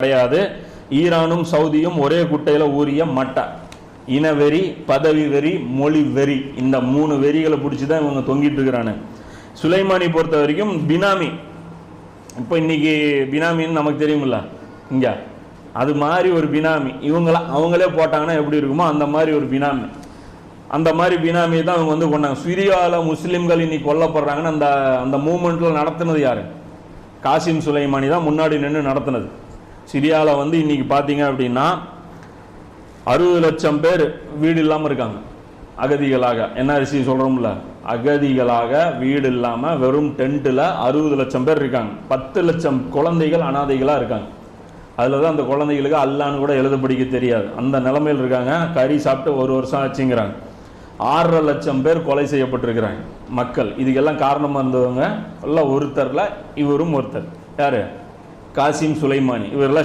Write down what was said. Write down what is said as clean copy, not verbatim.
கிடையாது. ஈரானும் சவுதியும் ஒரே குட்டையில ஊறிய மட்டை. இனவெறி, பதவி வெறி, மொழி வெறி, இந்த 3 வெறிகளை பிடிச்சிதான் இவங்க தொங்கிட்டு இருக்கிறானு. சுலைமானி பொறுத்த வரைக்கும் பினாமி. இப்போ இன்னைக்கு பினாமின்னு நமக்கு தெரியுமில்ல, இங்க அது மாதிரி ஒரு பினாமி. அவங்களே போட்டாங்கன்னா எப்படி இருக்குமோ அந்த மாதிரி ஒரு பினாமி. அந்த மாதிரி பினாமியை தான் அவங்க கொண்டாங்க. சிரியாவில் முஸ்லீம்கள் இன்னைக்கு கொல்லப்படுறாங்கன்னு அந்த மூமெண்ட்ல நடத்துனது யாரு? காசிம் சுலைமானி தான் முன்னாடி நின்று நடத்துனது. சிரியாவில் இன்னைக்கு பார்த்தீங்க அப்படின்னா 60 லட்சம் பேர் வீடு இல்லாமல் இருக்காங்க, அகதிகளாக. என்ஆர்சி சொல்கிறோம்ல, அகதிகளாக வீடு இல்லாமல் வெறும் டென்ட்டில் 60 லட்சம் பேர் இருக்காங்க. 10 லட்சம் குழந்தைகள் அனாதைகளாக இருக்காங்க. அதில் தான் அந்த குழந்தைகளுக்கு அல்லான்னு கூட எழுத படிக்க தெரியாது, அந்த நிலைமையில் இருக்காங்க. கறி சாப்பிட்டு 1 வருஷம் ஆச்சுங்கிறாங்க. 6.5 லட்சம் பேர் கொலை செய்யப்பட்டிருக்கிறாங்க மக்கள். இதுக்கெல்லாம் காரணமாக இருந்தவங்க எல்லாம் ஒருத்தரில் இவரும் ஒருத்தர். யார்? காசிம் சுலைமானி. இவரெல்லாம்